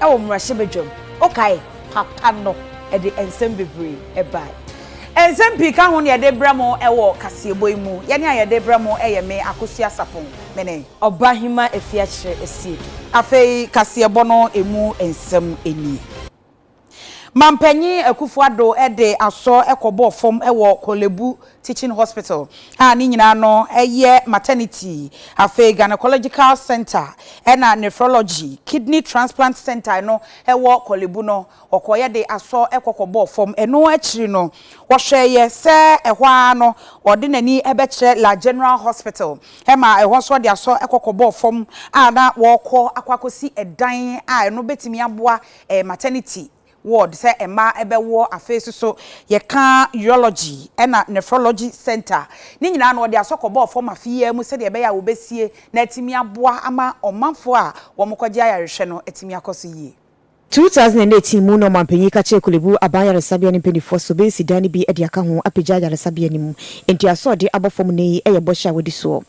wo mrahye bedwam okay papa no e de ensem bebre e bai ensem pika ho ne ye de bramo e wo kasebo imu ye ne ye de bramo e ye me Akosua Sarpong mene obahima Afia Akyere Asiedu afei kasebo no emu ensem eni Mampanyi Akufuado ede aso ekobo fom ewo Kolebu Teaching Hospital ni nyina no eye maternity afi gynecological center na nephrology kidney transplant center no ewo Kolebu no okoye de aso ekokobo fom eno akiri no wo hweye se ehwa no ode nani ebekire la general hospital ma ehwo so de aso ekokobo fom na wo kọ akwakosi edan eno betimi aboa maternity ward say ema ebewo afesu so ye kan urology na nephrology center ni nyina no de asokobo for mafie mu se de ebe ya obesie na atimi aboa ama omanfo a wo mokwaje ayarehwe no atimi akoso yie 2018 mu no mampanyi ka che Kolebu abaya resabia ni penifo so be sidani bi edi aka ho apegya ya resabia ni mu enti aso de abofom nei eye bosha wodi so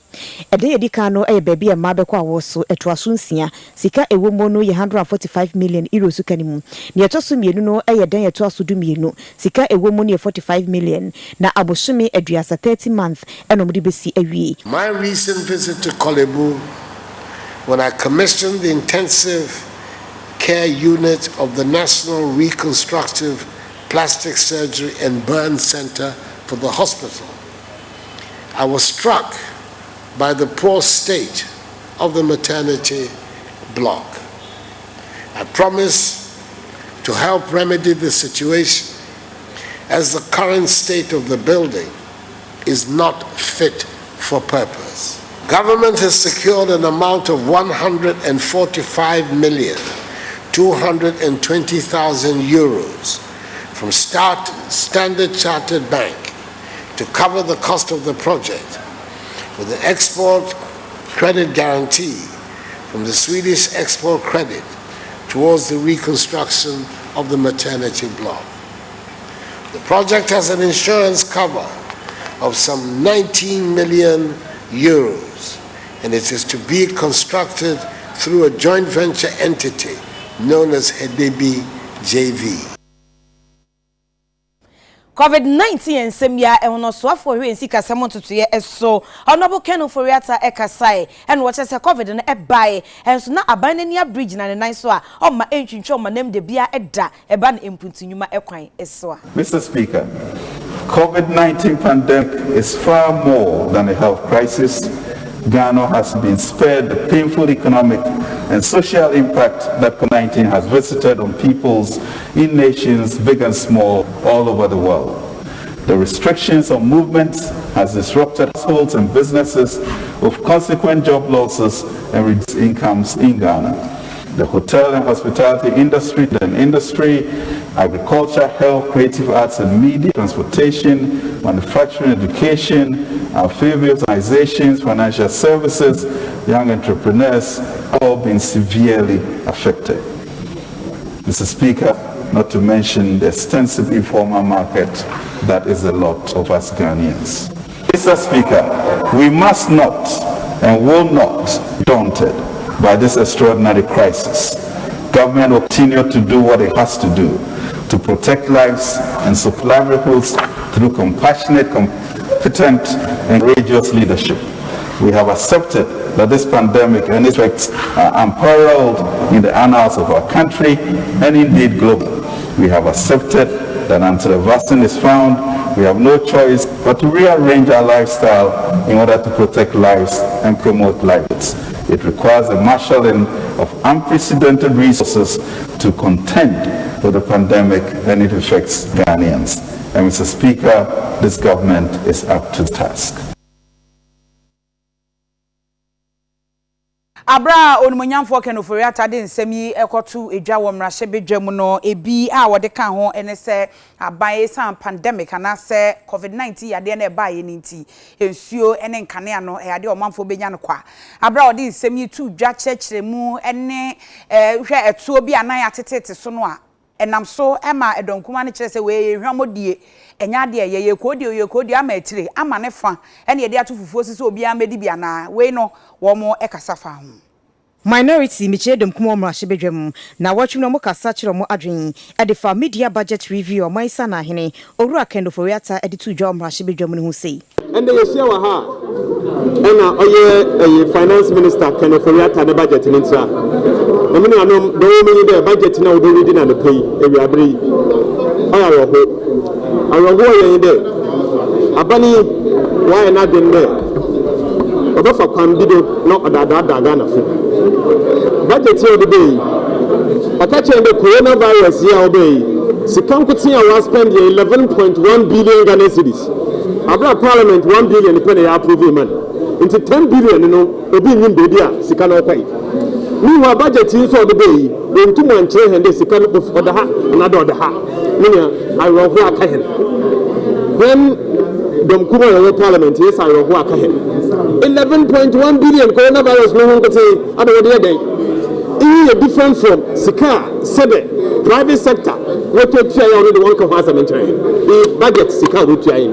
ede yedi ka no eye baabi e mabekwa wo so etoaso nsia sika ewo mo no ye 145 million euros ka ni mu ne etoso mienu no eye den etoaso du mienu sika ewo mo no ye 45 million na abosume aduasa 30 month eno mudi besi awie. My recent visit to Kolebu when I commissioned the intensive care unit of the National Reconstructive Plastic Surgery and Burn Center for the hospital, I was struck by the poor state of the maternity block. I promise to help remedy the situation as the current state of the building is not fit for purpose. Government has secured an amount of 145,220,000 euros from Standard Chartered Bank to cover the cost of the project, with the export credit guarantee from the Swedish Export Credit towards the reconstruction of the maternity block. The project has an insurance cover of some 19 million euros, and it is to be constructed through a joint venture entity known as Hedebi JV. COVID-19 ensemia ehono soafo hwe ensika samontoto ye eso honorable Kenu Foriata ekasai en wo chese COVID no ebae enso na abanania bridge na ne nan so a o ma entwintwe o ma nam de bia eda eba na empuntunyuma ekwan eso a. Mr. Speaker, COVID-19 pandemic is far more than a health crisis. Ghana has been spared the painful economic and social impact that COVID-19 has visited on peoples in nations big and small all over the world. The restrictions on movements has disrupted households and businesses with consequent job losses and reduced incomes in Ghana. The hotel and hospitality industry, agriculture, health, creative arts and media, transportation, manufacturing, education, our favorite organizations, financial services, young entrepreneurs, have all been severely affected. Mr. Speaker, not to mention the extensive informal market that is a lot of us Ghanaians. Mr. Speaker, we must not and will not be daunted by this extraordinary crisis. Government will continue to do what it has to do to protect lives and supply livelihoods through compassionate, competent, and courageous leadership. We have accepted that this pandemic and its effects are unparalleled in the annals of our country and indeed globally. We have accepted that until a vaccine is found, we have no choice but to rearrange our lifestyle in order to protect lives and promote livelihoods. It requires a marshalling of unprecedented resources to contend with the pandemic and its effects Ghanaians. And Mr. Speaker, this government is up to the task. Abra onumonyamfo Kenu Foriata de nsemi ekotu edwa wo mrahye bedwam no ebi a wode kan ho ene se aban san pandemic ana se COVID-19 yade na eba ye ninti ensuo ene nkane ano yade omamfo benya no kwa abra ode nsemi tu dwa chechiremu ene hwe etuo bi anan atetete so no a enam so ema edonkuma ne kire se we hwamodie enya de ye kodi ama etire ama ne fa ene ye de atufufuo sisi obi amedi bia na we no wo mo ekasa fa ho. minority miche dem kuma omrahye bedwam na watchum no mokasa kire mo adwen e de fa media budget review o maisa na hene owura kendo foriata e de tu dwa omrahye bedwam no hu sei and they share wa ha na oye finance minister kendo foriata ne budget ni ntra na me no do me de budget na odo ready na no pay ewi abri oya roho ye de abani why na den there obafa kwambido no odada Ghana fo budget here the day akache the coronavirus here obey sikankuti a was spend 11.1 billion Ghana cedis abra parliament 1 billion pen ya approve man into 10 billion no obi nyim baby a sikana okai ni wa budget here so the day when too much hende sikana for the ha another the ha meaning I will go akahen when dom kuma ya parliament yes I will go akahen 11.1 billion coronavirus no honkote adawode dey is different from Sika, Sebe, private sector. What to try on the one of us and the budget Sika would try in.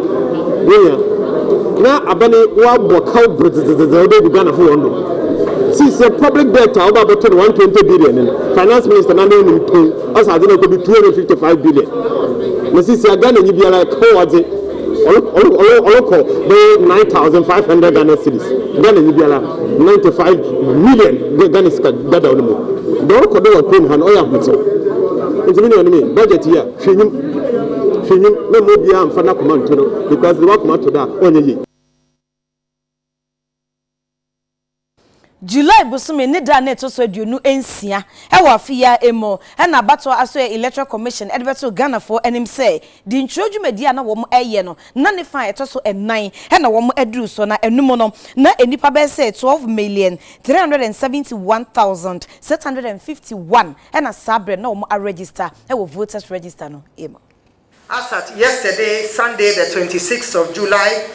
Now, Abani, what how the Ghana for one. Since the public debt about 120 billion, finance minister Nano us I don't know 255 billion. Mrs. Ghana, you be like, oh, 9,500 Ghana cedis. Ghana you be like 95 million Ghana cedis. Don't go to pay han oya mutso. It's mean budget here. Finim no mo bia amfa na command to because the work to that onye. July busume ne da na etoso aduonu ensia e wa Afia emo e na bato aso electoral commission e beto Ghana for enim say di ntrodwumadi na wo mo eye no na ne fa etoso enan e na wo mo aduru so na enum no na enipa be say 12,371,651 e na sabre na wo mo register e wo voters register no emo. As at yesterday, Sunday the 26th of July,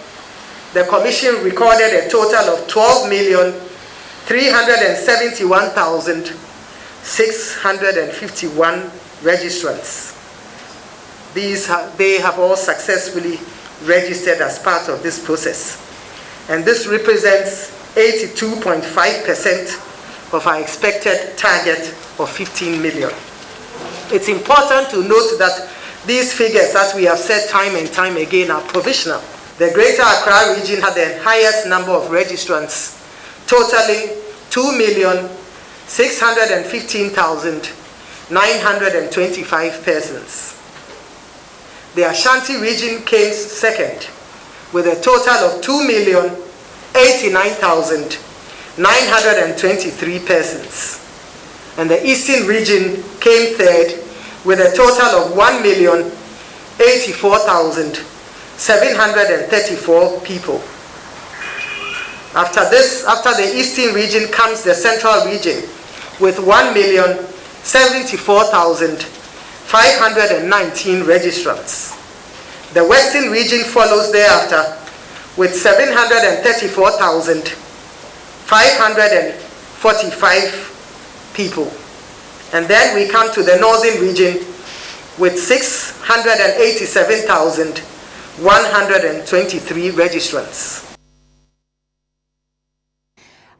the commission recorded a total of 12,371,651 registrants. They have all successfully registered as part of this process. And this represents 82.5% of our expected target of 15 million. It's important to note that these figures, as we have said time and time again, are provisional. The Greater Accra region had the highest number of registrants, totaling 2,615,925 persons. The Ashanti region came second, with a total of 2,089,923 persons. And the Eastern region came third, with a total of 1,084,734 people. After the Eastern region comes the Central region with 1,074,519 registrants. The Western region follows thereafter with 734,545 people. And then we come to the Northern region with 687,123 registrants.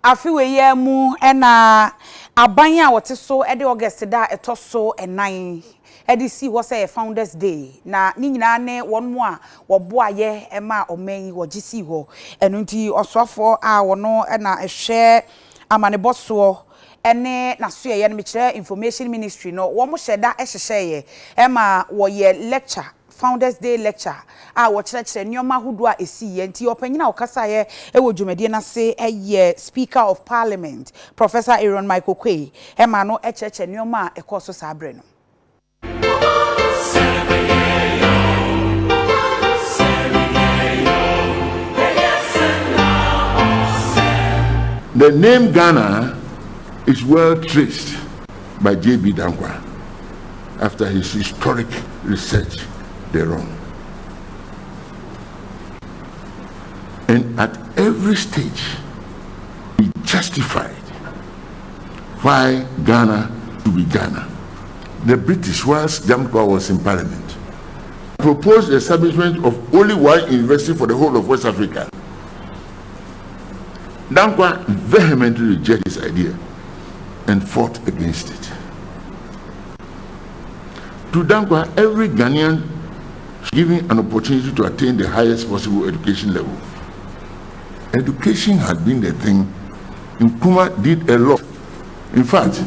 Afiwe ye mu ena abanya wote so e de August da etoso enan e de si ho say Founders Day na ni nyina ne wonmo a wo boa ye e ma oman wo gisi ho enu nti osofo a wono na ehwe amane boso ene na so ye no me information ministry no wo mo hyeda ehhehye ye e ma wo ye lecture Founders Day lecture a wo kire nyoma hudu a esi ye nti opanyina okasa ye e wo dwumade na se ye Speaker of Parliament Professor Aaron Michael Kwei e ma no e kire nyoma e koso sabre no. The name Ghana is well traced by J.B. Dankwa after his historic research thereon. And at every stage, he justified why Ghana should be Ghana. The British, whilst Dankwa was in Parliament, proposed the establishment of only one university for the whole of West Africa. Dankwa vehemently rejected this idea and fought against it. To Dankwa, every Ghanaian is given an opportunity to attain the highest possible education level. Education had been the thing. Nkrumah did a lot. In fact,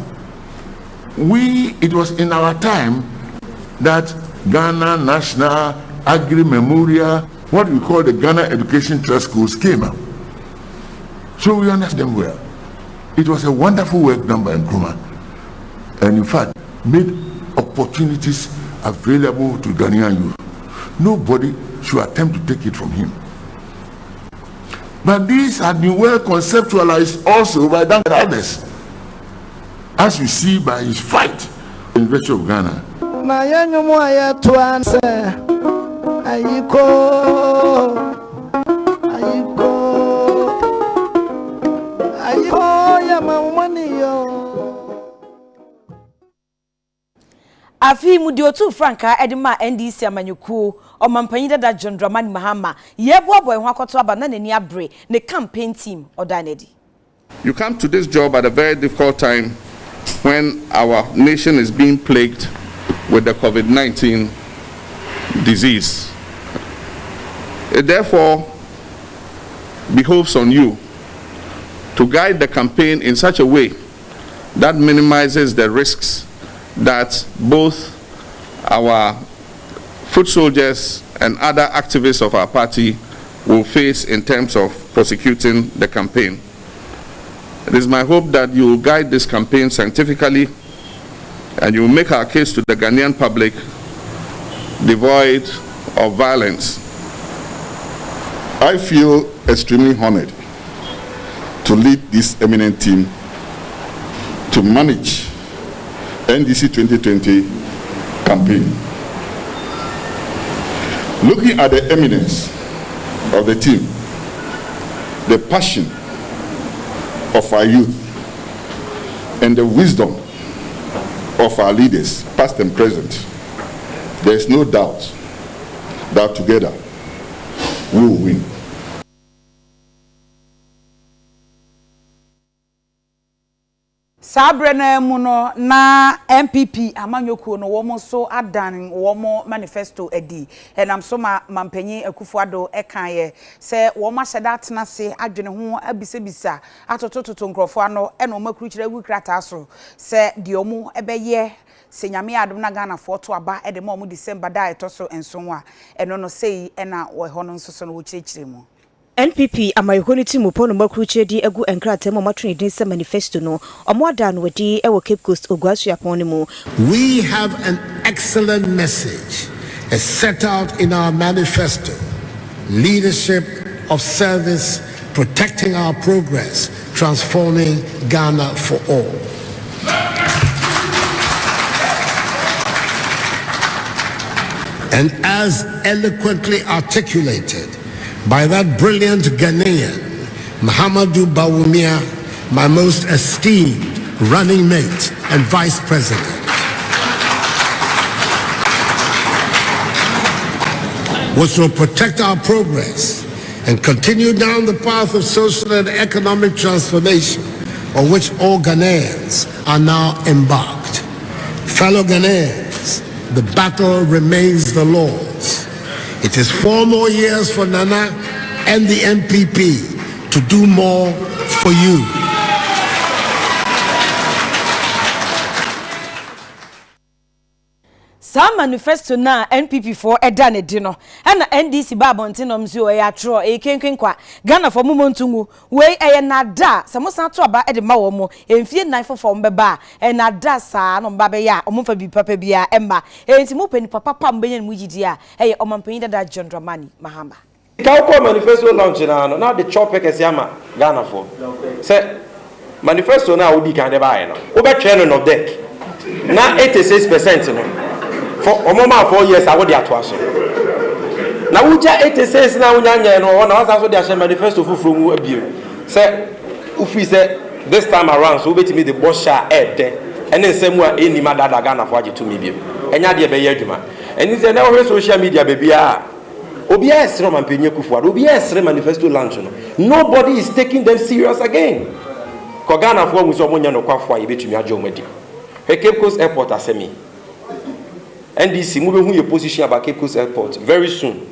it was in our time that Ghana National Agri Memorial, what we call the Ghana Education Trust Schools, came up. So we understand them well. It was a wonderful work done by Nkrumah, and in fact made opportunities available to Ghanaian youth. Nobody should attempt to take it from him. But these had been well conceptualized also by others, as you see by his fight in the University of Ghana. Afi mudiotu franka edima NDC amanyuku omampanyi dada John Dramani Mahama yeboabo ehwa kwato aba na nani abre ne campaign team odanedi. You come to this job at a very difficult time when our nation is being plagued with the COVID-19 disease. It therefore behoves on you to guide the campaign in such a way that minimizes the risks that both our foot soldiers and other activists of our party will face in terms of prosecuting the campaign. It is my hope that you will guide this campaign scientifically and you will make our case to the Ghanaian public devoid of violence. I feel extremely honored to lead this eminent team to manage NDC 2020 campaign. Looking at the eminence of the team, the passion of our youth, and the wisdom of our leaders, past and present, there is no doubt that together we will win. Sabrena muno na MPP amanyoku no womo so adan womo manifesto edi enam so mampanyi Akufo-Addo ekaye se womo ahyeda atena se adwene ho abisebisa atotototo nkrofo ano ena womo akruchira wukrata so se de omo ebeye se nyame adom na Ghana foto aba ede mo December da etoso enso a eno no sei ena wo ho no nso so no wo kirikire mu. NPP amayihoniti mupono makruchedi egu enkrate mo matwene dinse manifesto no omoada no wedi ewo Cape Coast Ogwasu apon mu. We have an excellent message as set out in our manifesto: leadership of service, protecting our progress, transforming Ghana for all. And as eloquently articulated by that brilliant Ghanaian, Mahamudu Bawumia, my most esteemed running mate and vice president. Which will protect our progress and continue down the path of social and economic transformation on which all Ghanaians are now embarked. Fellow Ghanaians, the battle remains the Lord's. It is 4 more years for Nana and the NPP to do more for you. Sa manifesto na NPP for edane di no na NDC ba bontenom si o ya tro e kenkwenkwa Ghana for momontungu we eye na da se mo san to aba e de ma wo mo emfie 9 fofo mbeba e na da sa no mba be ya o mo fa bi papa bia emma enti mo pani papa pam benyan mu gidi a eye o mampanyi dada John Dramani Mahama Kauko manifesto launch na no now the chop pekesi ama Ghana for say manifesto na odi kan de ba no wo be twe no deck na 86% no for omoma 4 years I would atoaso na wuja 86 na wunya nya no na wasa so de ahye manifesto fufuru mu abiem say ufi say this time around so betimi the boss sha ede ene nsemu a eni madada Ghana for age to me biem enya de be ye adwuma eni say na wo social media baby a obi esre mampanyi Akufo-Addo obi esre manifesto launch no nobody is taking them serious again Kogana for Musomonia no Quafwa, you bet me a Jomedi. A Cape Coast Airport asemi. NDC moving your position about Cape Coast Airport very soon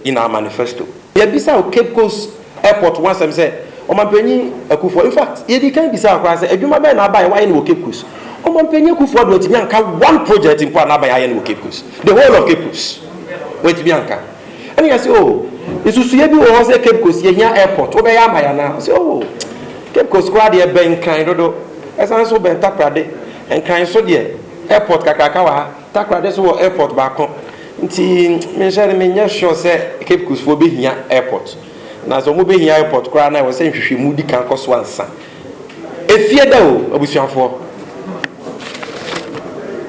in our manifesto. Yabisa Cape Coast Airport once I'm said, O my penny Akufo. In fact, you can't be so across a Juma by why in Cape Coast. O my penny Akufo with Bianca one project in Pana by in Cape Coast. The whole of Cape Coast with Bianca. And you say, oh, it's to see you was a Cape Coast here airport. Over Yamayana. So, oh, Cape Coast Quad here bank kind of as I saw Ben Takrade and kind so dear airport Kakakawa. Takrade so airport back home. Nti mention me sure say Cape Coast for be here airport. Na so mo be here airport kra na we say hwehwe mudi kan koso ansa. Efie da o abusuafo.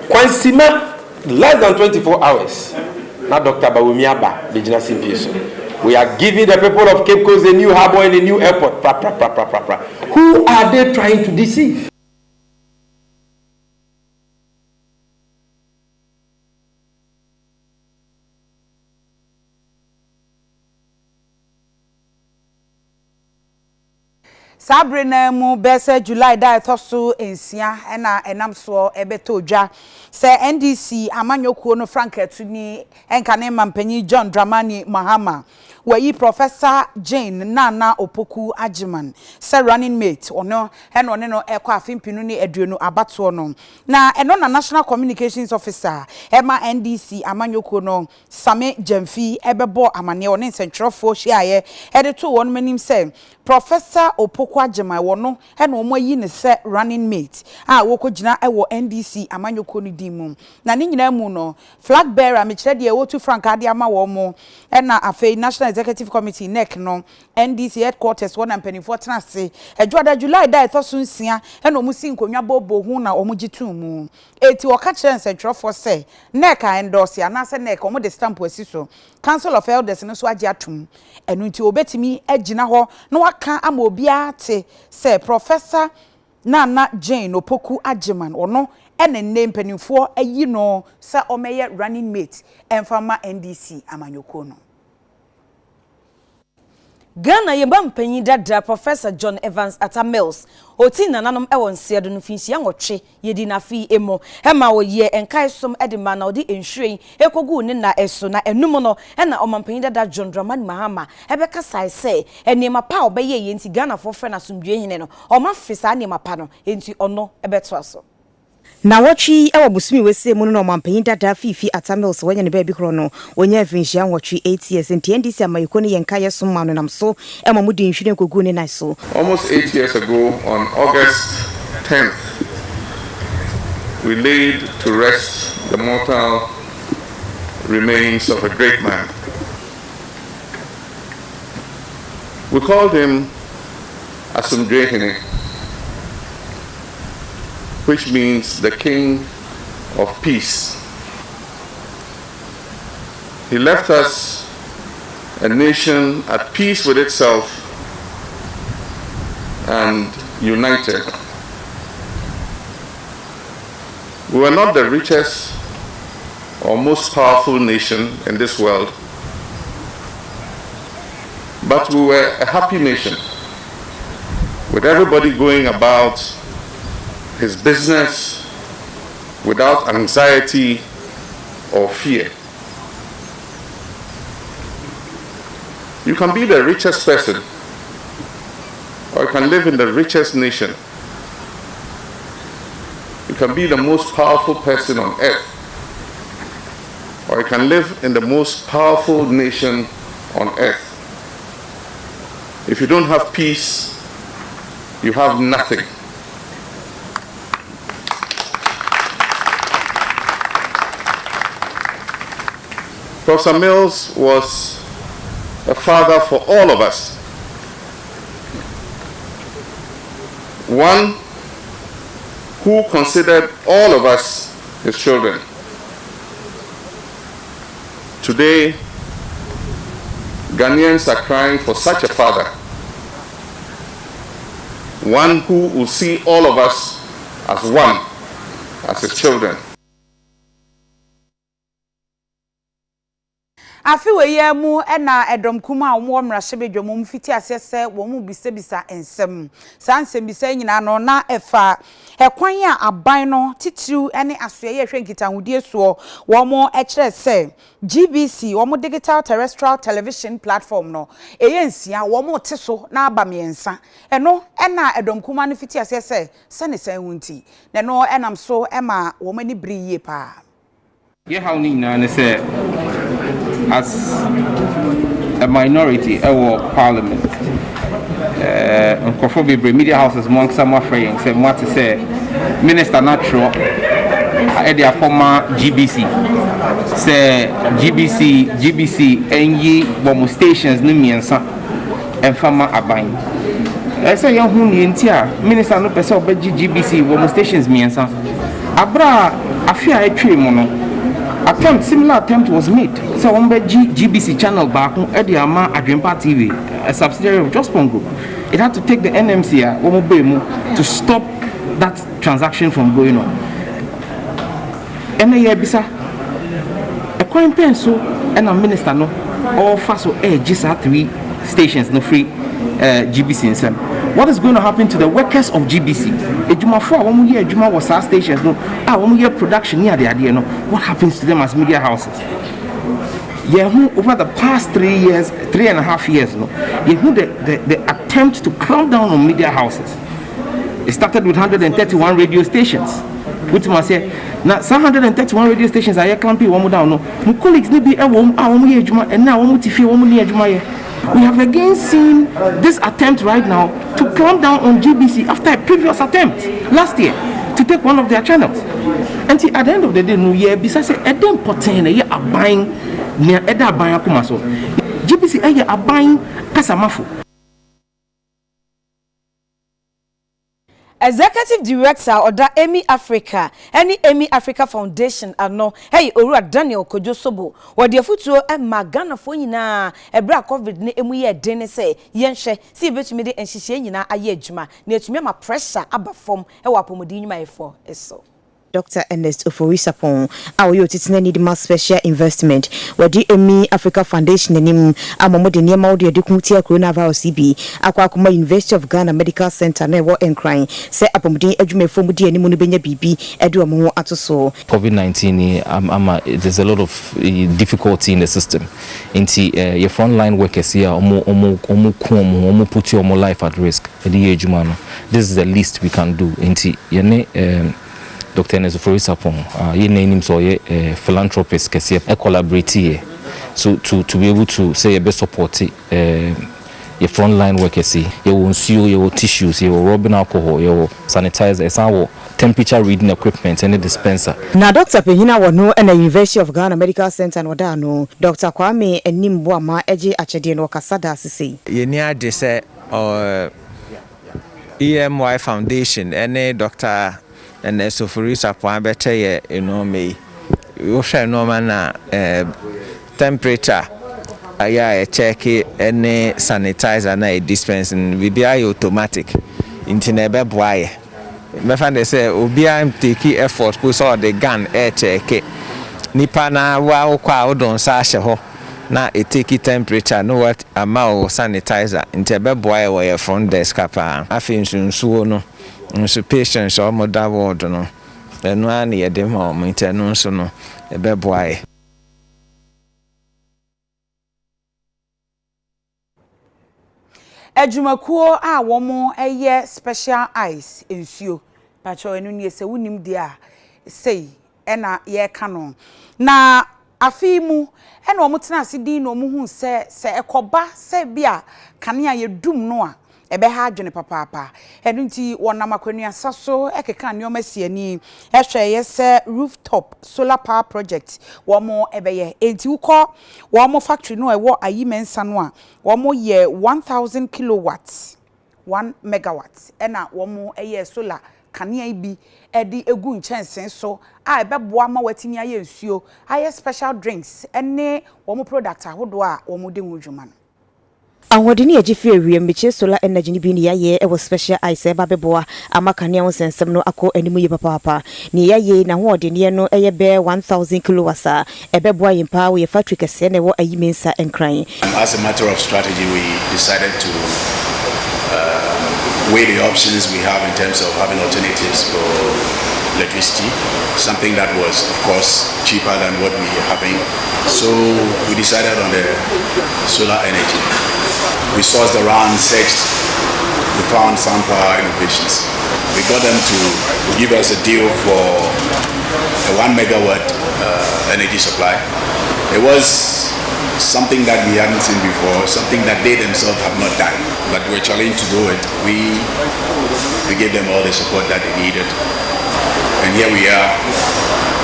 Kwansima less than 24 hours. Na Dr. Bawomi Aba Legina Simpieso. We are giving the people of Cape Coast a new harbor and a new airport. Who are they trying to deceive? Sabrina mu bese July da etoso ensia na enam so ebeto dwa se NDC amanyokuo no Frank Atuni enka ne mampanyi John Dramani Mahama wayi Professor Jane Nana Opoku Ajiman se running mate ono eno ne no ekwa afimpinu ni aduonu abato no na eno na National Communications Officer ema NDC amanyokuo no Same Jamfi ebebo amane one nsentwerofo hyiaye edeto won manim se Professor Opoku Ajiman wono eno omoyi ne se running mate a wokogina ewo NDC amanyokuo no dimu na ni nyina mu no flag bearer me kire de ewotu Frank ade ama wo mo ena Afia National Executive Committee NEC no NDC headquarters won ampanifo tenase ejuada July da etoso nsia ena omusi nkonwa bobo hu na omugitu mu eti woka kire nsentwerofo se NEC a endorse anase NEC omo de stamp asiso Council of Elders no so agi atum enu nti obetimi agina ho na waka ama obia te se Professor Nana Jane Opoku Ajiman ono ene name mpanimfo ayi no sa omeye running mate emfama NDC amanyoko no Ghana yeba mpanyi dada Professor John Evans Atta Mills oti nananom ewon Asiedu no finhia nwotwe yedi na fi emo hema wo ye enkai som edima na odi enhwen ekogu ne na eso na enum no na omampanyi dada John Dramani Mahama ebeka sai se enema pa obeye ye nti Ghana for friend asumdwe hene no omafisa enema pa no enti ono ebeto aso na watchi ewa busumi wese mu no mampanyi dada fifi Atta Mills wanya ne baby kro no wonya finhia nwotwe 8 years enti NDC amayiko ne yenkai som ma no nam so ema mu di nhwen kogu ne na so Almost 8 years ago, on August 10th, we laid to rest the mortal remains of a great man. We called him Asumdwehene, which means the King of Peace. He left us a nation at peace with itself and united. We were not the richest or most powerful nation in this world, but we were a happy nation, with everybody going about his business without anxiety or fear. You can be the richest person, or you can live in the richest nation. You can be the most powerful person on earth, or you can live in the most powerful nation on earth. If you don't have peace, you have nothing. Professor Mills was a father for all of us. One who considered all of us his children. Today, Ghanaians are crying for such a father. One who will see all of us as one, as his children. Afi we ye mu na edom kuma wo mra hye bedwom mu fiti asese wo mu bisabisa ensem sa nsem bisa nyina no na efa ekwan a aban no titiru ene asoye ye hwe nkitahudie so wo mo ekire se GBC wo mo digital terrestrial television platform no eyensia wo mo teso na abamiensa eno na edom kuma no fiti asese se ne san wunti ne no enam so ema wo mani briye pa ye how ni na say as a minority our parliament uncomfortable media houses among some afraid say what to say minister natural at the former GBC say GBC enyi bomo stations no miensa enfama aban say yan hu ni ntia minister no pese obeji GBC bomo stations miensa abra afia etwe mu no similar attempt was made. So on the GBC channel back at the Ama Adwempa TV, a subsidiary of Sarpong Group. It had to take the NMC to stop that transaction from going on. And bisa a coin pencil and a minister no all fast or just 3 stations no free GBC in some. What is going to happen to the workers of GBC? Ejuma 4 one year Ejuma was our stations no. 1 year production near the idea no. What happens to them as media houses? Over the past 3.5 years no. The attempt to clamp down on media houses. It started with 131 radio stations. Which must say now 131 radio stations are clamping one down no. My colleagues need be one year Ejuma and now one TV one near Ejuma. We have again seen this attempt right now to clamp down on GBC after a previous attempt last year to take one of their channels. And at the end of the day, no year, besides a damn potain, a buying near Eda Bayakumaso. GBC a buying Casamafu. Executive Director of the Emi Africa, any Emi Africa Foundation, ano, hey, Ora Daniel Kojosobo, or the future and Magana Fonina, a bra COVID ne emuye dene say, Yenshe, see bet me and she na a yejma, near to me my pressure above form, a wapomodini my for, so. Dr. Ernest Sarpong, our youth need more special investment. Where the Emi Africa Foundation nim amomo de niema odi edukuntia coronavirus CB akwa University of Ghana Medical Center na wo enkran se apomodin adwumefo mu de animu no benya bibi edu omo atoso. COVID-19 there's a lot of difficulty in the system. Inti your frontline workers here omo put your life at risk. This is the least we can do. Inti yene Dr. Sarpong, your name so a philanthropist, because a collaborate here. So to be able to say a best support your frontline workers, you will seal your tissues, your rubbing alcohol, your sanitizer, our temperature reading equipment, and a dispenser. Now, Dr. Penina will know and the University of Ghana Medical Center and Wadano, Dr. Kwame and Nimbuama Eji Akyere no Kasada Sisi. Yenia de say EMY Foundation, and Dr. And so for Sarpong better me you shall know man temperature a check any sanitizer na dispensing we be automatic into never boy me find they say obi am take effort put all the gun air check nipa na wa kwa odon sa hye ho na e take temperature no what amount sanitizer into be boy we front desk pa afin sunsuo no so patients or mother ward no eno an ye dem ho intenu so no e be boy Ejumakuo a womo eye special eyes ensuo pacho enu ne se wunim dia sei ena ye ka no na afimu ena omo tena asidi no mu hu se ekoba se bia kanea ye dum no a ebe ha adwene papa enu nti wonam akwanua saso ekeka neoma siani ehwe ye se rooftop solar power project womo ebe ye enti ukọ womo factory no ewo ayimensa no a womo ye 1000 kilowatts 1 megawatts ena womo eye solar kanea ibi edi egu nchensen so a ebeboa ma watini aye nsuo aye special drinks ene womo product ahodo a womo de nwudwuma no Awodini ajifi ewiem biche solar energy ni bi ni yaye e special ice ba beboa amaka ne wonsensem no akọ animu ye papa ni yaye na ho odene no eye be 1000 kilowatts e beboa yimpa we factory kese ne wo ayimensa enkran. As a matter of strategy, we decided to weigh the options we have in terms of having alternatives for electricity, something that was of course cheaper than what we are having. So we decided on the solar energy. We sourced around, searched, we found some power innovations. We got them to give us a deal for a 1 megawatt energy supply. It was something that we hadn't seen before, something that they themselves have not done, but we were challenged to do it. We gave them all the support that they needed. And here we are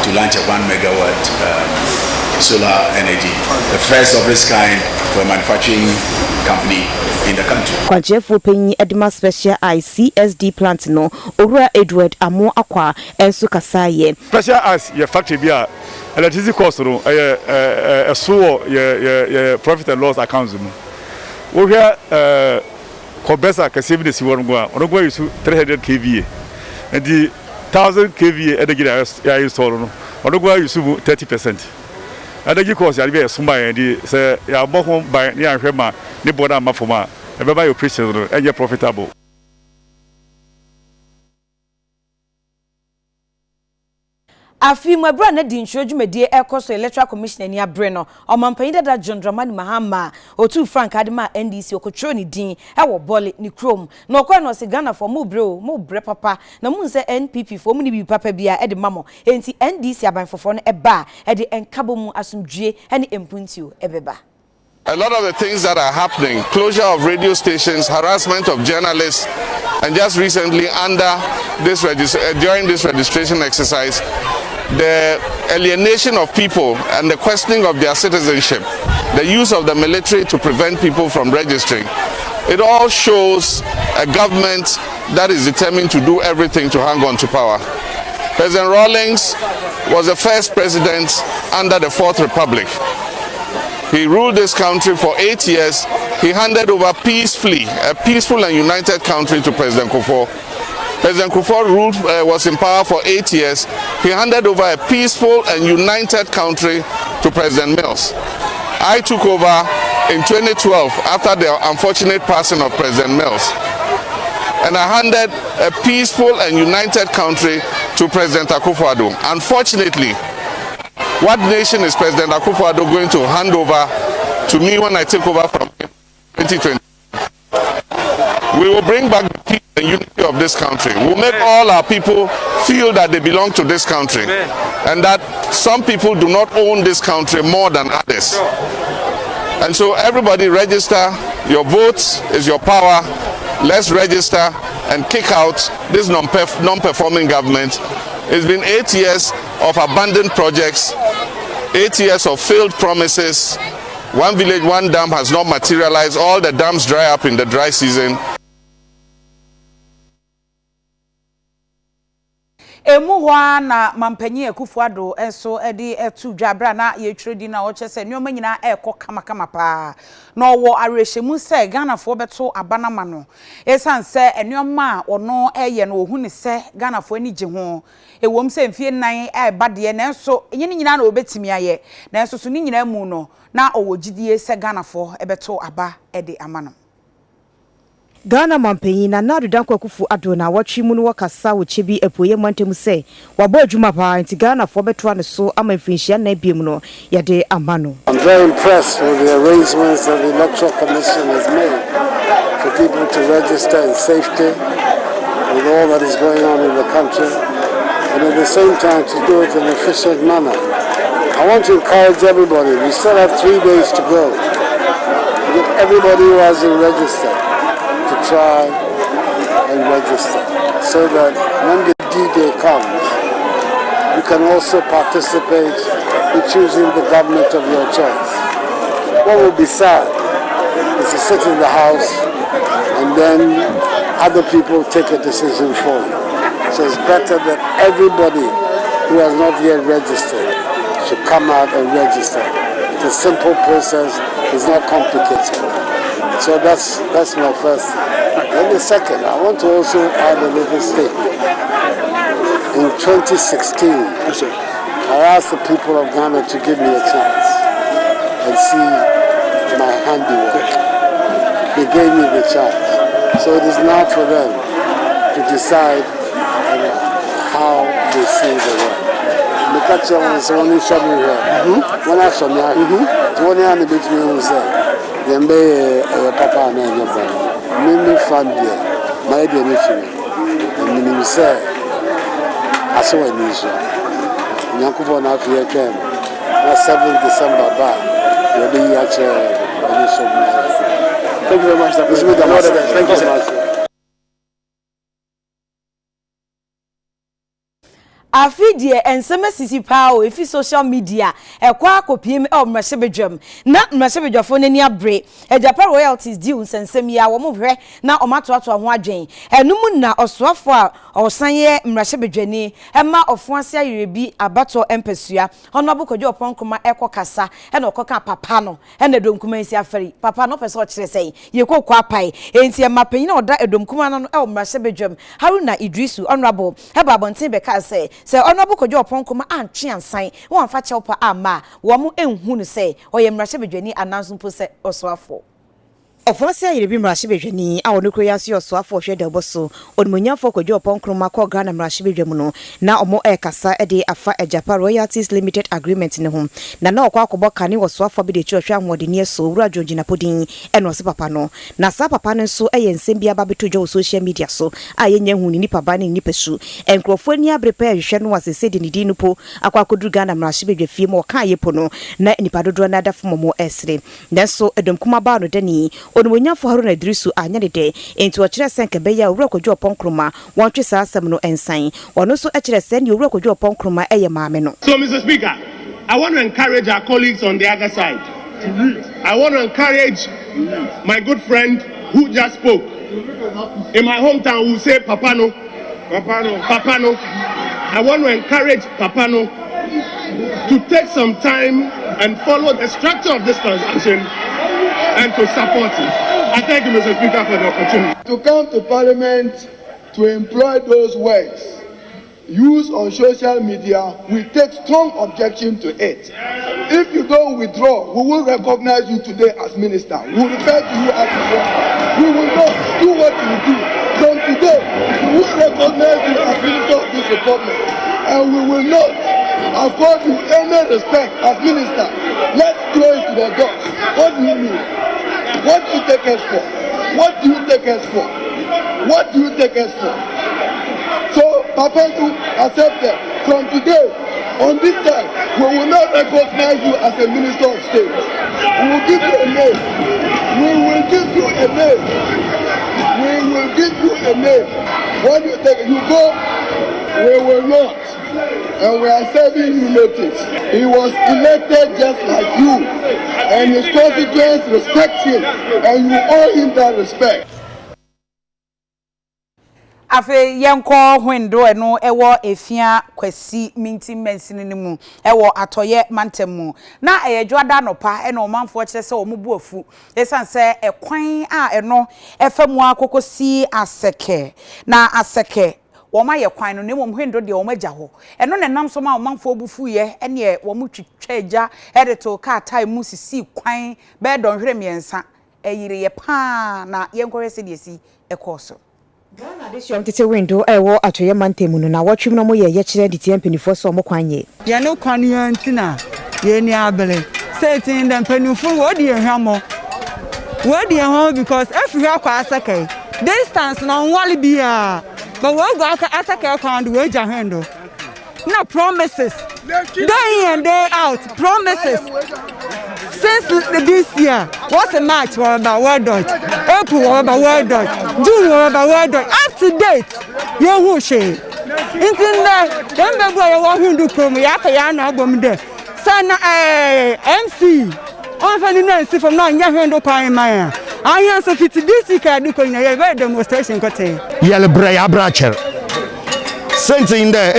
to launch a 1 megawatt solar energy, the first of its kind for a manufacturing company in the country. Kwanjefo penyi Edma Special ICSD plant no Owura Edward Amo Akwa enso kasaye. Special Ice ye factory bia electricity cost no so ye profit and loss accounts mu. Wo hwe compressor ka save the siwon go a ono go use 300 kVA. And the 1000 kVA energy ya install no ono go use 30%. Energy cost ya be suma and say ya bo ho by ni ahwe ma ni boda ma foma e be buy operation no e profitable. Afia mabra na di nsho dwumedie Akosua Electoral Commission ni abre no omampanyi dada John Dramani Mahama otu Frank Adema NDC okotro ni din e wo bole ni krom na okwa no se Ghana for mu bre papa na mu nse NPP for mu ni bi papa bia e de mamo enti NDC abanfofo no e ba e de enkabo mu asumdwie e ne empuntio e beba. A lot of the things that are happening, closure of radio stations, harassment of journalists, and just recently during this registration exercise, the alienation of people and the questioning of their citizenship, the use of the military to prevent people from registering, it all shows a government that is determined to do everything to hang on to power. President Rawlings was the first president under the Fourth Republic. He ruled this country for 8 years. He handed over peacefully, a peaceful and united country to President Kufuor. President Kufuor was in power for 8 years. He handed over a peaceful and united country to President Mills. I took over in 2012 after the unfortunate passing of President Mills. And I handed a peaceful and united country to President Akosua. Unfortunately, what nation is President Akosua going to hand over to me when I take over from 2020? We will bring back the peace and unity of this country. We will make all our people feel that they belong to this country and that some people do not own this country more than others. And so everybody register. Your votes is your power. Let's register and kick out this non-performing government. It's been 8 years of abandoned projects, 8 years of failed promises. One village, one dam has not materialized. All the dams dry up in the dry season. Emuhwa na mampanyi Akufo-Addo enso edi etu dwabra na ye tredi na wo chese nyoma nyina ekọ kama pa na owo arehemu se Ghana fo beto abanama no esan se enyoma ono eye no ohu ni se Ghana fo ani gye ho ewom se mfie nan bade na enso yin nyina na obetimi aye na enso so ni nyina mu no na owo gidie se Ghana fo ebeto aba ede amano. Ghana mampanyi na Nadu Dankwa Akufo-Addo na watchi mu no wakasa wo chebi epoye mantemu se wabo adwuma pa nti Ghana fo beto ne so ama mfinhia na biem no yede amano. I'm very impressed with the arrangements that the Electoral Commission has made for people to register in safety with all that is going on in the country and at the same time to do it in an efficient manner. I want to encourage everybody. We still have 3 days to go. Everybody who hasn't registered to try and register so that when the D-Day comes, you can also participate in choosing the government of your choice. What will be sad is to sit in the house and then other people take a decision for you. So it's better that everybody who has not yet registered should come out and register. It's a simple process, it's not complicated. So that's my first thing. Then the second, I want to also add a little statement. In 2016, I asked the people of Ghana to give me a chance and see my handiwork. They gave me the chance. So it is now for them to decide how they see the work. The catcher was only showing here. When I saw me, one year between me say, "The may papa and your brother." Mimi found here, my dear mission, and Mimi said, "I saw a mission." Yakubu and Afia came. That's 7th December bar. You'll be at Thank you very much. Thank you so much. Afidie enseme sisi pao efi social media ekwa akopiem e omrashebedwam na mrashebedwafo nani abre ejapa royalties di unsensem ya wo mohwe na omatoato ho adwen enum na osoafo a osanye mrashebedwani ema ofuase ayerebi abato empesua honorable Kojo Oponkoma ekokasa e na okoka papa no e na donkuma nsi afari papa no pese o kire sei ye kokwa pai enti e mapanyi na oda edomkuma no e omrashebedwam Haruna Idrisu honorable e babonten beka sei se honorable Kojo Oponkoma antwe ansan won fa cheopa ama wo mu enhu no se oye mrashebedwani ananso po se osoafo Ofonse Ayerebi mrashebedwani a ono kroya so osoafo hwe da boso onmunyafo Kojo Oponkoma ko Ghana mrashebedwamu no na omo ekasa de afa Ejapa Royalties Limited Agreement ne ho na okwa akobọ kane osoafo bi de chwehwe anwodene so wura jojina podin eno se papa no na sa papa no so ensem bia ba beto social media so a yenya hu ni nipa ba ne nipa su enkrofo ni abrepa hwe no wasese de nidi no po akwa kodu Ghana mrashebedwa fie mo ka yepo no na nipa dodo na adafo mo esre nanso edomkuma ba no dani onumunyafo Haruna Idrisu anyane de enti o kire sen kebeya owura Kojo Oponkoma wontwe sa asem no ensan ono so e kire sen owura Kojo Oponkoma eye maame no. So Mr. Speaker, I want to encourage our colleagues on the other side. I want to encourage my good friend who just spoke. In my hometown we say Papano. I want to encourage Papano to take some time and follow the structure of this transaction and to support it. I thank you, Mr. Speaker, for the opportunity. To come to Parliament to employ those words used on social media, we take strong objection to it. If you don't withdraw, we will recognize you today as minister. We will refer to you as minister. We will not do what you do. From today, we will recognize you as minister of this department, and we will not accord you any respect as minister. Let's go into the doors. What do you mean? What do you take us for? What do you take us for? What do you take us for? So, Papa, you accepted. From today, on this side, we will not recognize you as a minister of state. We will give you a name. We will give you a name. We will give you a name. When you take it, you go, we will not. And we are serving you notice. He was elected just like you, and his constituents respect him, and you owe him that respect. Afe yenko hwendo eno ewo Afia kwasi minti mensini ni mu ewo atoye mantemu na eyedwada nopa eno omanfo kire se omubu afu esanse ekwan a eno efemu akokosi aseke na aseke woma ye kwan no nemom hwendo de woma gya ho eno ne nam so ma omanfo obufu ye ene womu twitwa agya edeto ka tai mu sisi kwan be don hwere miensa eyire ye pa na yenko hwese de si ekoso Ghana this yom tete window ewo atoye mantemu no na watwim no mo ye kire de tiampenifo so mo kwanye ye no kwanu antina ye ni abele setting them penifo wo de hwamo wo de ho because if you akwa asake distance na onwale bia but we go asake kwand we jahendo na promises day in and day out promises since this year what's a match for about word dot April for about word dot June for about word dot up to date you who she internet dem be boy wa hundu promo ya ka ya na agbom de sana MC on fa ni na si from na nya hwendo kwan man ayan so fit this ka du ko na ye be demonstration ko te yele bra ya bracher since in there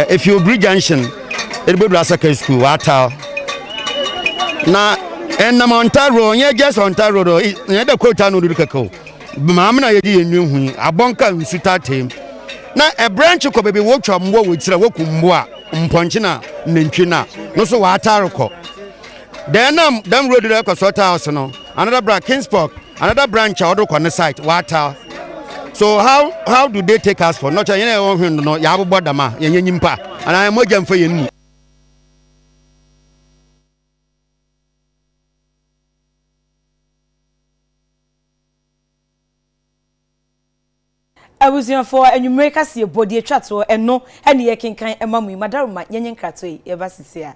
if you bridge junction it be blasa school wata na And na Ontario, yeah, just Ontario, yeah, the quota no do kako. Mamma, ye knew abonka wisuta team. Na a branch ko be work from wo with wokumboa, Ponchina, Ninchina, no so wataroko. Then them road there Akosua house no. Another branch Kingsburg, another branch out on the site, water. So how do they take us for? Not a no yabu bodama, yimpa, and I am more for you. abusuafo enwumreka sie body atwato eno ene ye kenkan emamu madaruma nyenyen krato yi ye basisi a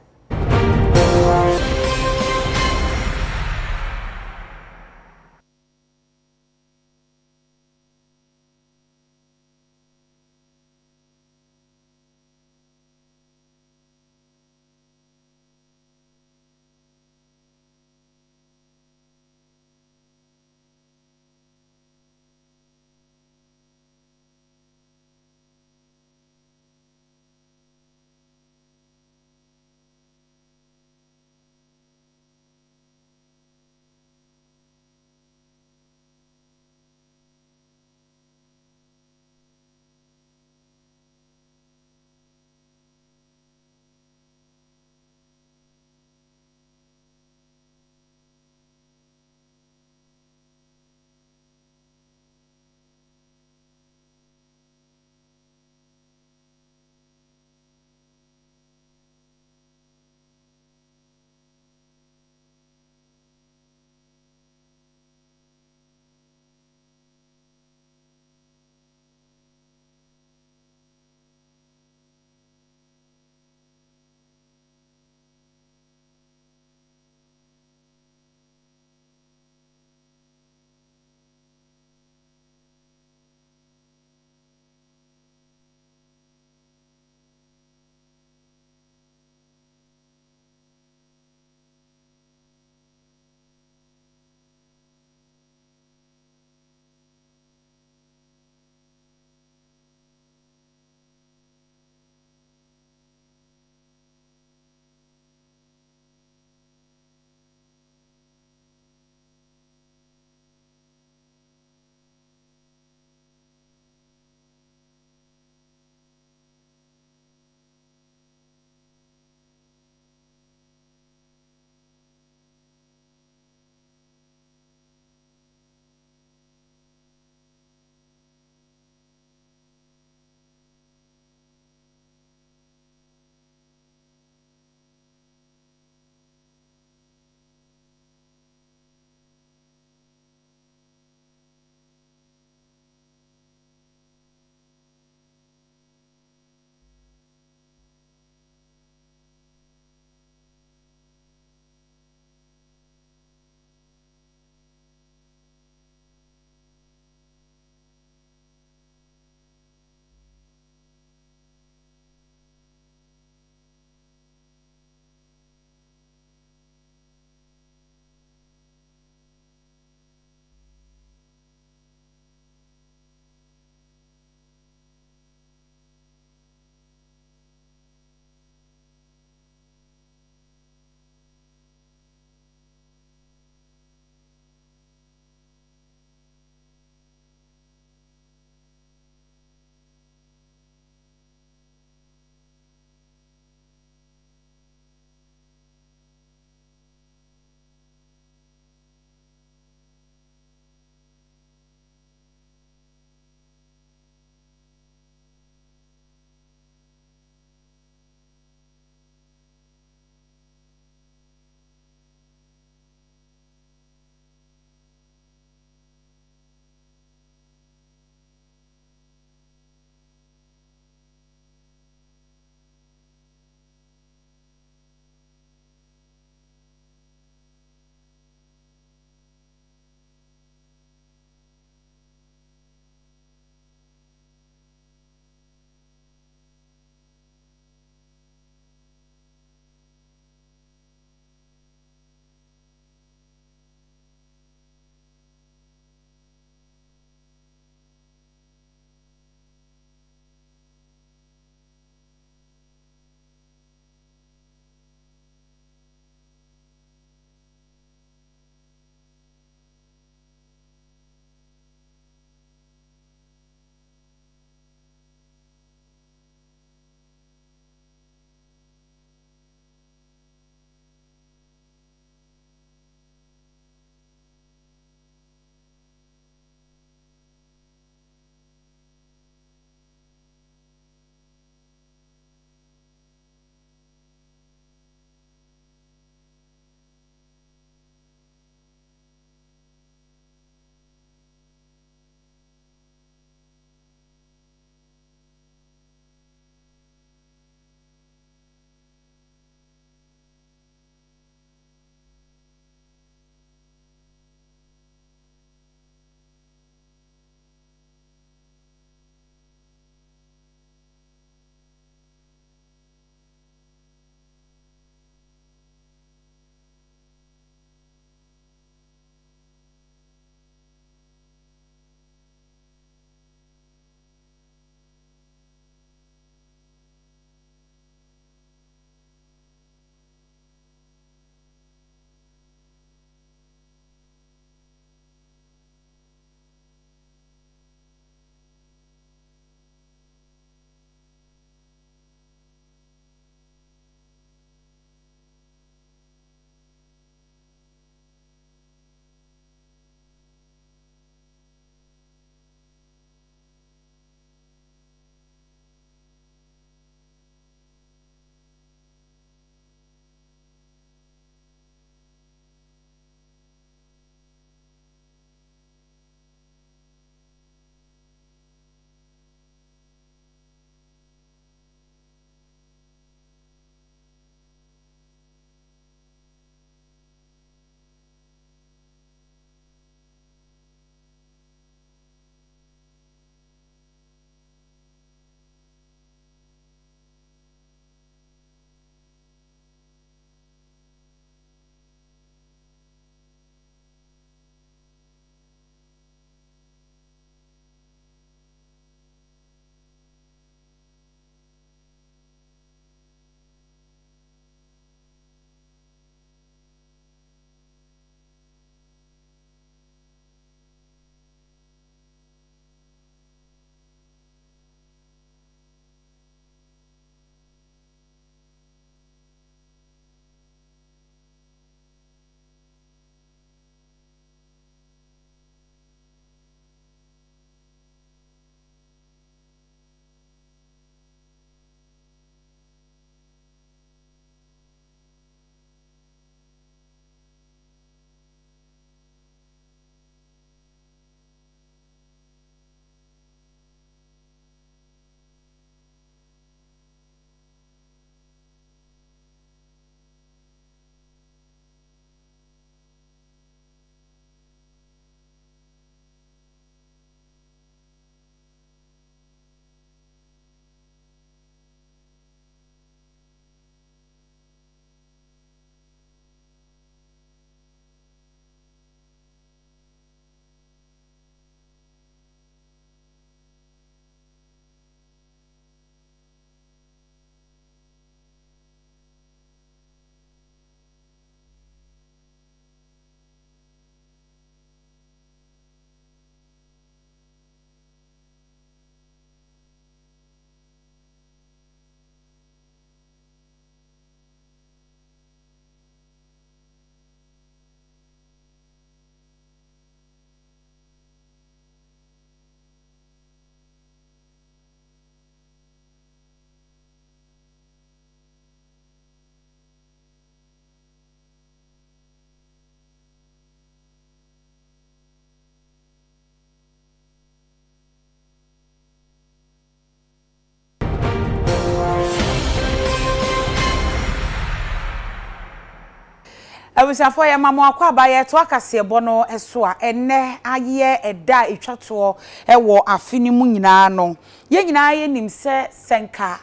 Abusafo ya mamo akwa baye to akasebo no eso a enne aye eda etwato ewo afini mu nyina no ye nyina ye nim se senka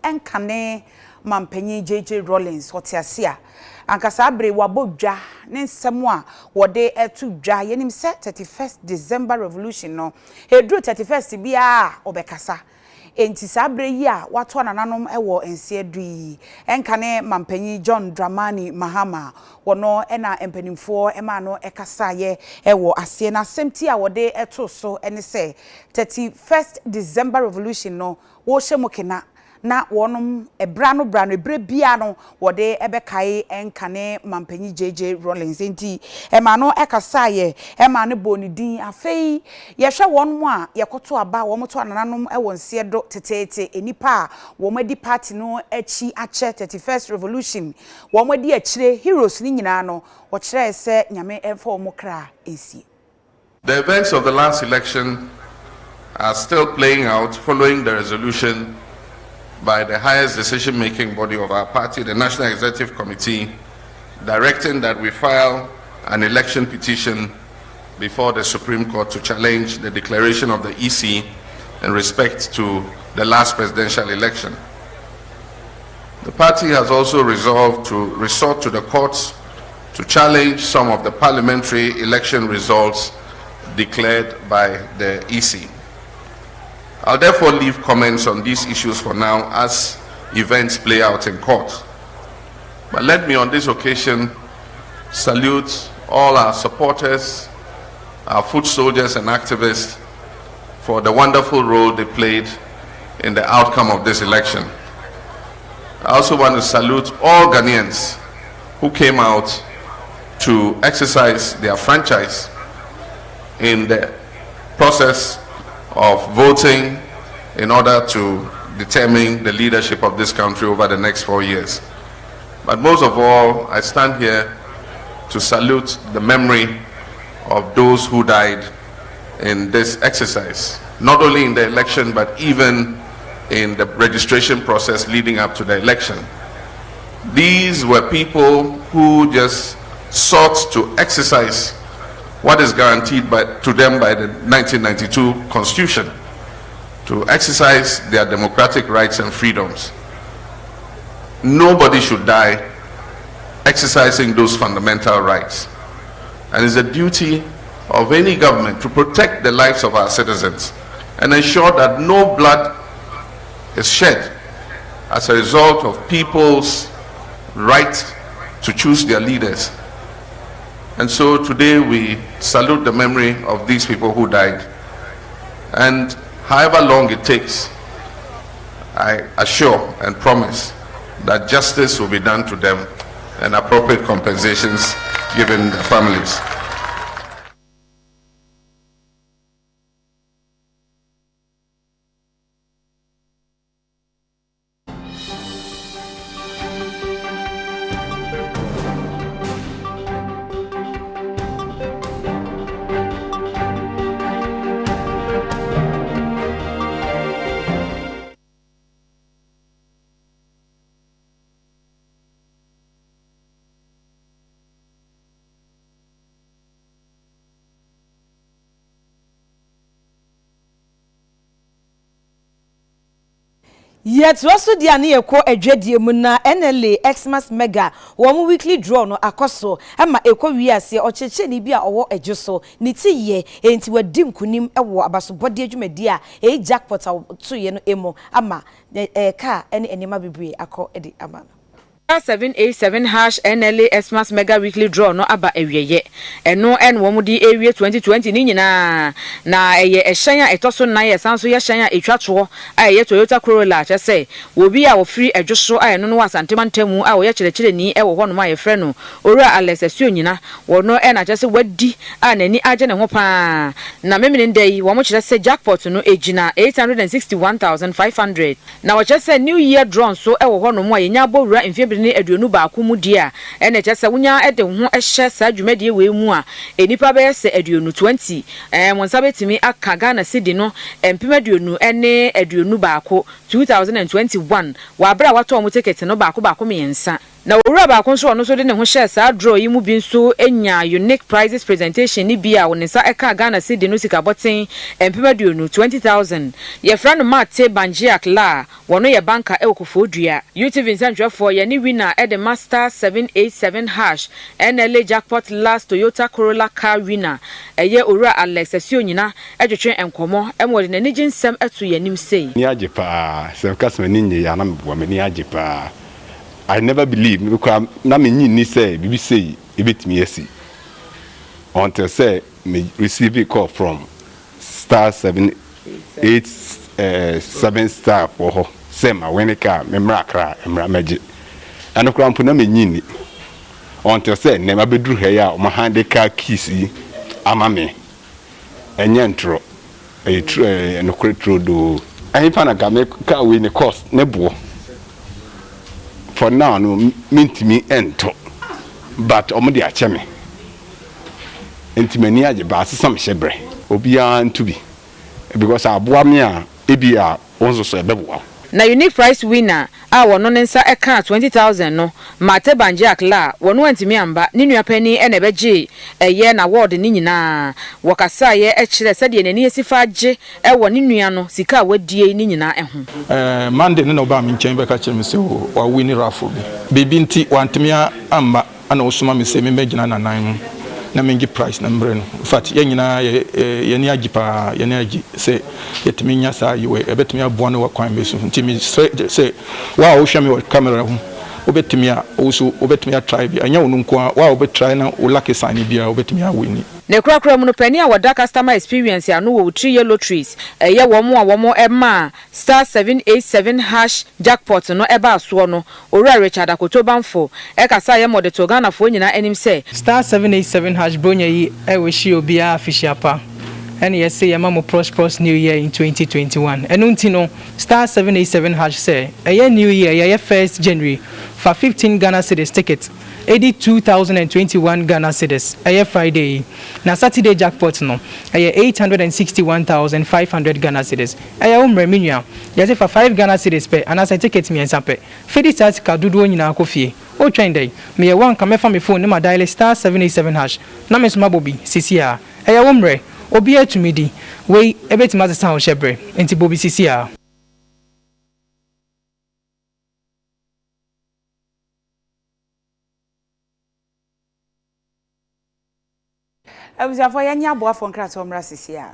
enkane mampanyi JJ Rollins hotiase a ankasa abre wabodwa ne nsemu a wode etu dwa ye nim se 31st December revolution no hedru 31st bia obekasa enti sabre yi a wato nananom ewo Asiedu yi enkane mampanyi John Dramani Mahama wono ena empanimfo ema no ekasa ye ewo asie na semti a wode eto so ene se 31st December revolution no wo hyemokena na wonum brano ebre bia no wode ebekai enkane mampanyi JJ Rollins enti ema no ekasa ye ema ne bonidin afei ye hwe wonum a yekoto aba wo moto anananum ewo Asiedu tetete enipa wo madi party no achi ache 31st revolution wo madi achire heroes ni nyina no wo kire se nyame emfa wo kra esi. The events of the last election are still playing out following the resolution by the highest decision-making body of our party, the National Executive Committee, directing that we file an election petition before the Supreme Court to challenge the declaration of the EC in respect to the last presidential election. The party has also resolved to resort to the courts to challenge some of the parliamentary election results declared by the EC. I'll therefore leave comments on these issues for now as events play out in court. But let me on this occasion salute all our supporters, our foot soldiers and activists for the wonderful role they played in the outcome of this election. I also want to salute all Ghanaians who came out to exercise their franchise in the process of voting in order to determine the leadership of this country over the next 4 years. But most of all, I stand here to salute the memory of those who died in this exercise, not only in the election, but even in the registration process leading up to the election. These were people who just sought to exercise what is guaranteed to them by the 1992 Constitution, to exercise their democratic rights and freedoms. Nobody should die exercising those fundamental rights. And it's a duty of any government to protect the lives of our citizens and ensure that no blood is shed as a result of people's right to choose their leaders. And so today we salute the memory of these people who died. And however long it takes, I assure and promise that justice will be done to them and appropriate compensations given their families. Yet also the ane eko edwedie mu na NLA Xmas Mega wo weekly draw no akoso ama eko wiase ocheche ni bia owo ejuso ni ti ye enti wadi nkunim ewo abasobode adwumadi a jackpot to ye no emo ama ka ene enema bibie akọ edi ama 787 # NLA Xmas Mega weekly draw no aba ewieye eno en wo mu di area 2020 ni nyina na eye ehyan a etoso na ye sanso ye hyan a etwato a ye Toyota Corolla che se obi a wo free edwoso a eno no wasantemantamu a wo ye kirekire ni e wo ho no ma ye frɛ no owura Alex Asio nyina wo no e na che se wadi a nani age ne ho pa na memene ndai wo mo kire se jackpot no ejina 861,500 na wo che se new year draw so e wo ho no mo ye nya bowura mfie ni aduonu ba akumu dia ene che se wunya ede ho ehye sa dwumadi we mu a enipa be se aduonu 20 monsa betimi aka Ghana cedi no empem aduonu ene aduonu ba ako 2021 wa bra wato mo ticket no ba ako miensa na owura ba konso ono so de ne ho share sa draw yi mu bi nso enya unique prizes presentation ni bia wonesa eka Ghana cedi no sika boten empebaduonu 20000 ye fra no Mate Banjiak la wono ye banka e okofodua YouTube nsantwefo ye ni winner e the master 787 hash NLA jackpot last Toyota Corolla car winner eye owura Alex Asionyina edwetwe enkomo emode na nigin sem eto ye nim sei ni ajepa se kasma ni nye ya na mbo me ni ajepa I never believe because na me ni say bibi say ebetimi yesi until say me receive a call from star 787 star for her say ma when ka me mrakra emra meje anokra mpo na me nyini until say never bedru he ya o hande car keys yi ama me enye ntro enokra trodo ahipa na ga me ka we ne cost ne bo for now no mintimi ento but omudi acheme intimani age ba asam shebre obia ntubi because aboa me a ebia onzo so ebeboa na unique prize winner a wono nsa eka 20000 no Mate Banjiak la wono antimi amba ni nuapani e na beje eye na award ni nyina wakasa ye e kire sade nani esifa age e wo ni nua no sika wadie ni nyina e ho Monday ne no ba me nchen be ka kire me se wa win raffle bibi nti wantimi amba ana osuma me se me megina na nan na mengi price na mbre no in fact ye nyina ye ni agipa ye ni agi se yetimi nya sa yiwe ebetimi aboa no wakwan be so ntimi se wa wo hwe me camera ho obetimi a oso obetimi a try bi anya wonu nko wa obetry na o lucky sign bia obetimi a wini ne krakra mu no pani a wada customer experience anu wo 3 yellow trees eye wo mo ema star 787 hash jackpot no eba aso no owura Richard Akoto Banfo e kasa ye mode to Ghana fo nyina enim se star 787 hash bronya yi e we shi obia official pa and yes say yama prosperous new year in 2021 enunti no star 787 hash say a new year ya 1st January for 15 Ghana cedis ticket 82,021 Ghana cedis a Friday na Saturday jackpot no a 861,500 Ghana cedis a umre minua yes for 5 Ghana cedis pe and as a ticket me ensape fedi start ka dudu nyina akofie o train day me ya wan ka me fa me phone ma dial star 787 hash na me suma bobi sisia a umre obi atumidi we ebetima ze sound shebre enti bobi sisia Abuzafo yanya aboafo nkra to mra sisia